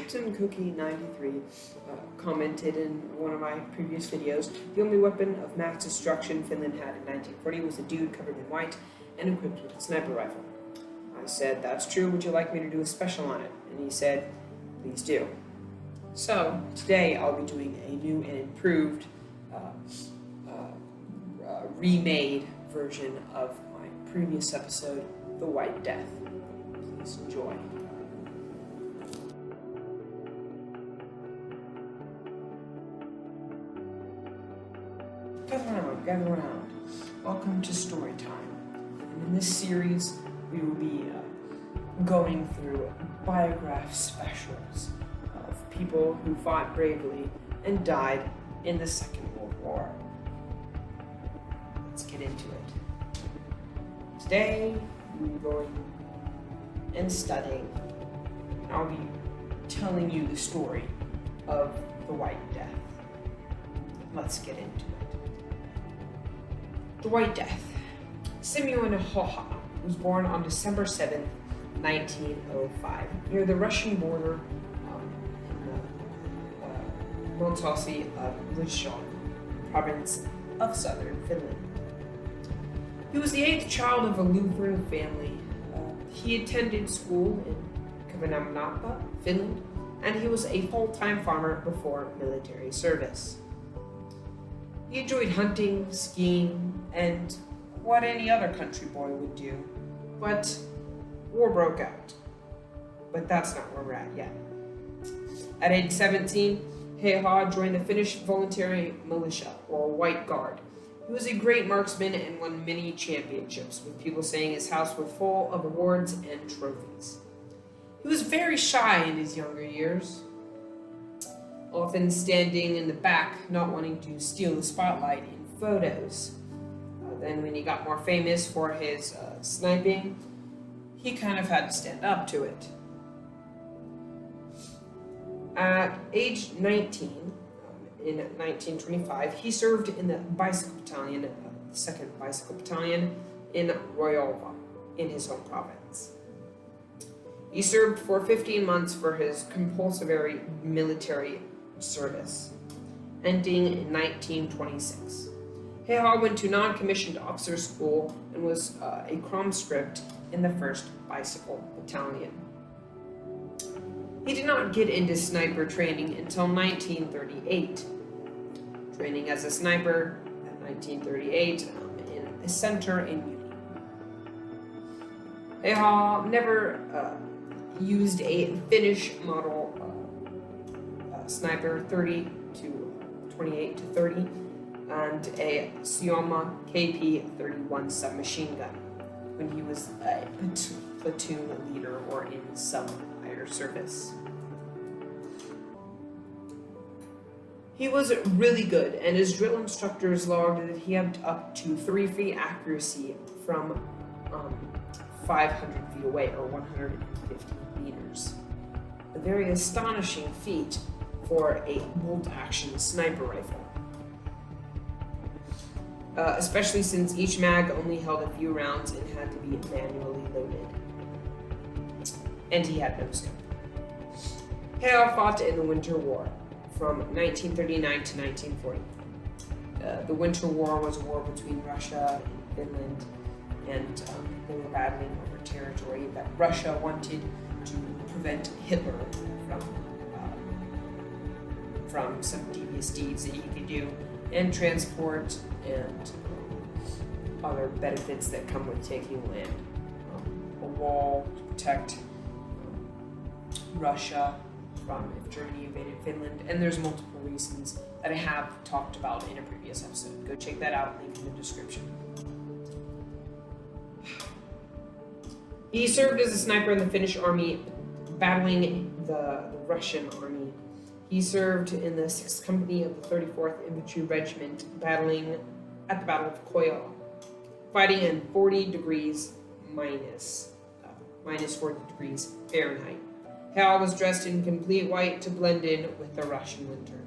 Captain Cookie 93 commented in one of my previous videos, the only weapon of mass destruction Finland had in 1940 was a dude covered in white and equipped with a sniper rifle. I said, that's true, would you like me to do a special on it? And he said, please do. So, today I'll be doing a new and improved remade version of my previous episode, The White Death. Please enjoy. Gather around. Welcome to story time. And in this series, we will be going through biograph specials of people who fought bravely and died in the Second World War. Let's get into it. Today, we're going and studying, and I'll be telling you the story of the White Death. Let's get into it. The White Death. Simeon Hoha was born on December 7th, 1905, near the Russian border in the Multasi Ryshon province of southern Finland. He was the eighth child of a Lutheran family. He attended school in Kavanamnapa, Finland, and he was a full-time farmer before military service. He enjoyed hunting, skiing, and what any other country boy would do. But war broke out. But that's not where we're at yet. At age 17, Heha joined the Finnish voluntary militia, or White Guard. He was a great marksman and won many championships, with people saying his house was full of awards and trophies. He was very shy in his younger years, often standing in the back, not wanting to steal the spotlight in photos. Then when he got more famous for his sniping, he kind of had to stand up to it. At age 19, in 1925, he served in the bicycle battalion, the 2nd Bicycle Battalion in Royalva, in his home province. He served for 15 months for his compulsory military service, ending in 1926. Heha went to non-commissioned officer school and was a conscript in the 1st Bicycle Battalion. He did not get into sniper training until 1938. Training as a sniper at 1938 in a center in Uni. Heha never used a Finnish model sniper 30 to 28 to 30 and a Suomi KP-31 submachine gun when he was a platoon leader or in some higher service. He was really good, and his drill instructors logged that he had up to 3 feet accuracy from 500 feet away, or 150 meters. A very astonishing feat for a bolt-action sniper rifle. Especially since each mag only held a few rounds and had to be manually loaded. And he had no scope. Heha fought in the Winter War from 1939 to 1940. The Winter War was a war between Russia and Finland, and they were battling over territory that Russia wanted to prevent Hitler from some devious deeds that he could do, and transport and other benefits that come with taking land. A wall to protect Russia from if Germany invaded Finland, and there's multiple reasons that I have talked about in a previous episode. Go check that out, link in the description. He served as a sniper in the Finnish Army, battling the Russian army. He served in the 6th Company of the 34th Infantry Regiment, battling at the Battle of Sequoyah, fighting in 40 degrees minus 40 degrees Fahrenheit. Heha was dressed in complete white to blend in with the Russian winter.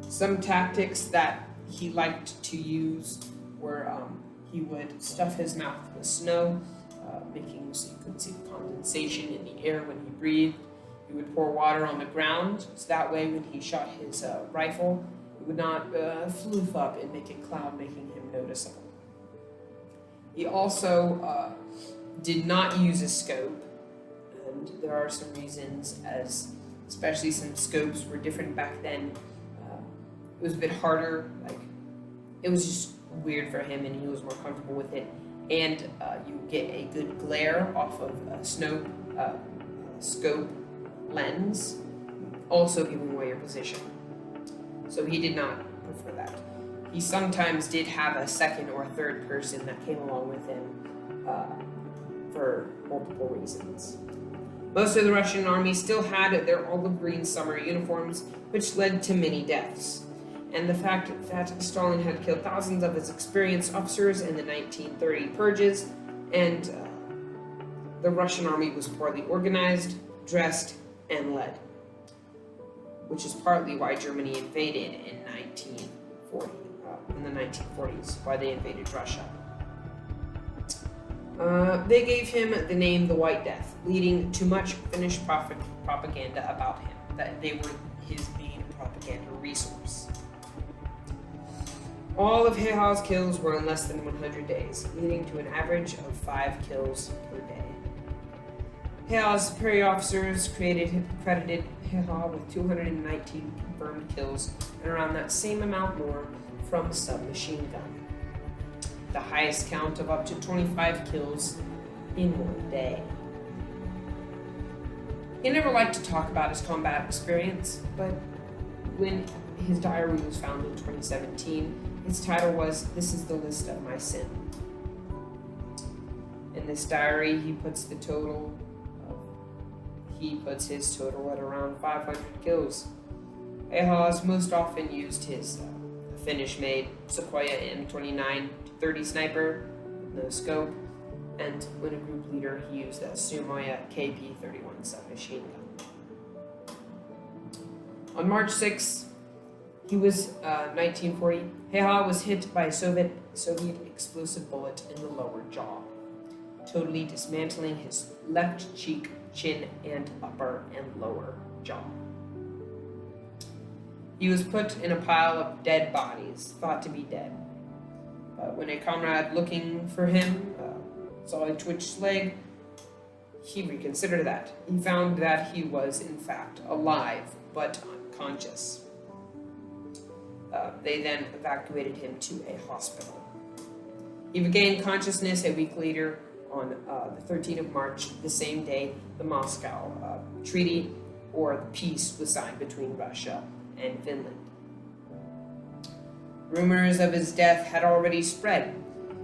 Some tactics that he liked to use were he would stuff his mouth with snow, making so you could see the condensation in the air when he breathed. He He would pour water on the ground, so that way when he shot his rifle, it would not floof up and make a cloud, making him noticeable. He also did not use a scope, and there are some reasons, as especially since scopes were different back then. It was a bit harder, like it was just weird for him, and he was more comfortable with it. And you get a good glare off of a scope lens, also giving away your position. So he did not prefer that. He sometimes did have a second or third person that came along with him for multiple reasons. Most of the Russian army still had their olive green summer uniforms, which led to many deaths. And the fact that Stalin had killed thousands of his experienced officers in the 1930 purges, and the Russian army was poorly organized, dressed, and led, which is partly why Germany invaded in the 1940s, why they invaded Russia. They gave him the name the White Death, leading to much Finnish propaganda about him, that they were his main propaganda resource. All of Heha's kills were in less than 100 days, leading to an average of 5 kills per day. Heha's superior officers credited Heha with 219 confirmed kills, and around that same amount more from submachine gun. The highest count of up to 25 kills in one day. He never liked to talk about his combat experience, but when his diary was found in 2017, its title was, "This is the list of my sin." In this diary, he puts his total at around 500 kills. Heha's most often used his Finnish-made Sequoyah M2930 sniper, no scope, and when a group leader, he used the Sequoyah KP31 submachine gun. On March 6, 1940, Heha was hit by a Soviet explosive bullet in the lower jaw, totally dismantling his left cheek, chin, and upper and lower jaw. He was put in a pile of dead bodies, thought to be dead. When a comrade looking for him saw a twitched leg, he reconsidered that. He found that he was, in fact, alive, but unconscious. They then evacuated him to a hospital. He regained consciousness a week later on the 13th of March, the same day the Moscow Treaty, or the peace, was signed between Russia and Finland. Rumors of his death had already spread.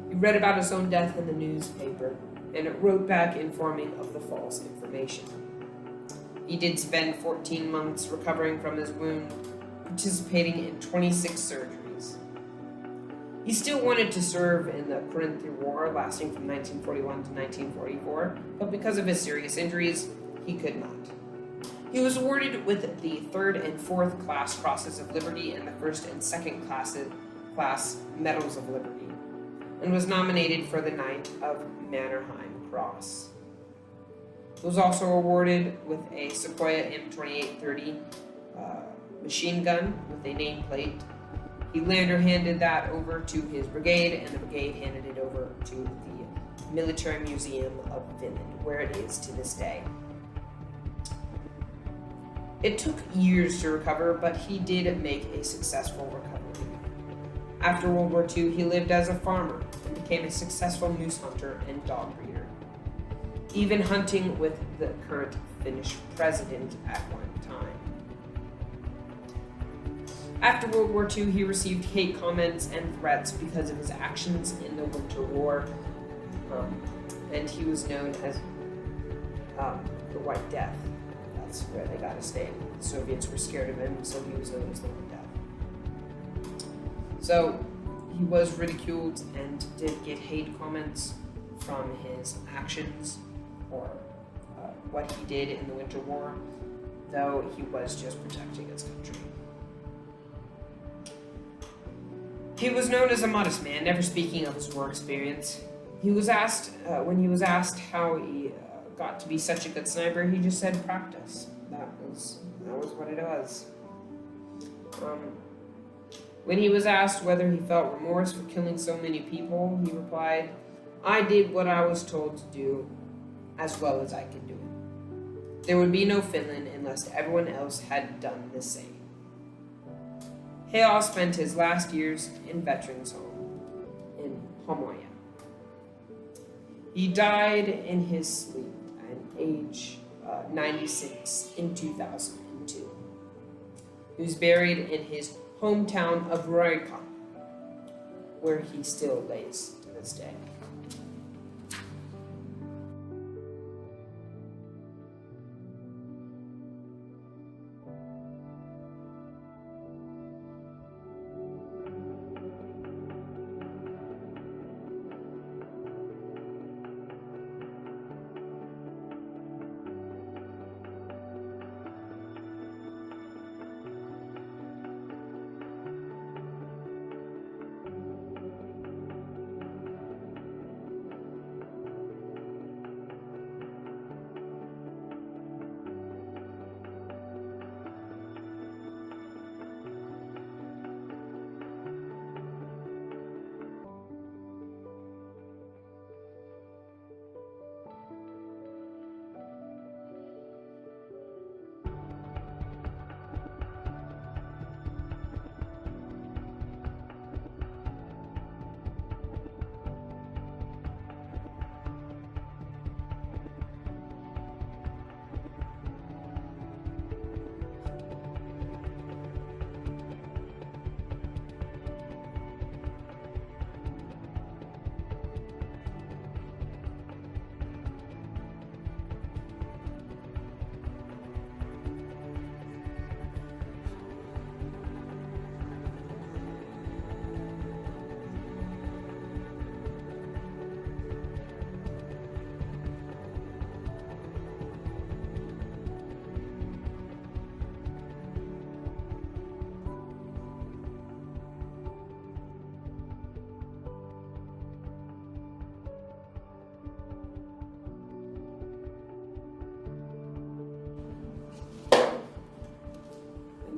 He read about his own death in the newspaper, and it wrote back informing of the false information. He did spend 14 months recovering from his wound, participating in 26 surgeries. He still wanted to serve in the Prairie War, lasting from 1941 to 1944, but because of his serious injuries, he could not. He was awarded with the 3rd and 4th class Crosses of Liberty and the 1st and 2nd class Medals of Liberty, and was nominated for the Knight of Mannerheim Cross. He was also awarded with a Sequoyah M2830 machine gun with a nameplate. He later handed that over to his brigade, and the brigade handed it over to the Military Museum of Finland, where it is to this day. It took years to recover, but he did make a successful recovery. After World War II, he lived as a farmer and became a successful moose hunter and dog breeder, even hunting with the current Finnish president at one time. After World War II, he received hate comments and threats because of his actions in the Winter War, and he was known as the White Death. That's where they got his name. The Soviets were scared of him, so he was known as the White Death. So he was ridiculed and did get hate comments from his actions or what he did in the Winter War, though he was just protecting his country. He was known as a modest man, never speaking of his war experience. He was asked, when he was asked how he got to be such a good sniper, he just said practice. that was what it was. When he was asked whether he felt remorse for killing so many people, he replied, "I did what I was told to do, as well as I could do it. There would be no Finland unless everyone else had done the same." Hale spent his last years in Veterans Home in HOLOCAUST. He died in his sleep at age 96 in 2002. He was buried in his hometown of Prairie, where he still lays to this day.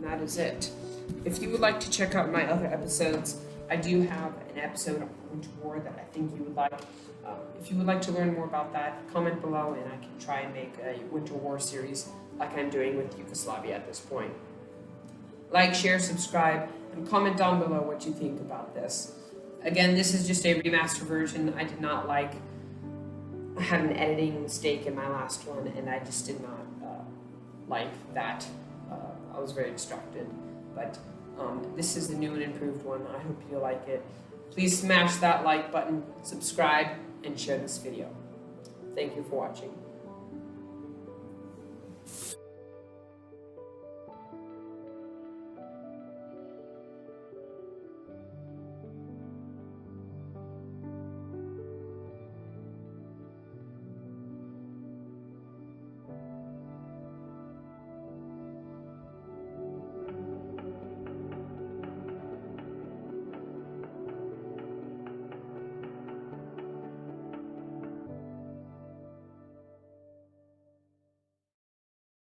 That is it. If you would like to check out my other episodes, I do have an episode on Winter War that I think you would like. If you would like to learn more about that, comment below and I can try and make a Winter War series like I'm doing with Yugoslavia at this point. Like, share, subscribe, and comment down below what you think about this. Again, this is just a remaster version. I had an editing mistake in my last one and I just did not like that. I was very distracted, but this is the new and improved one. I hope you like it. Please smash that like button, subscribe, and share this video. Thank you for watching.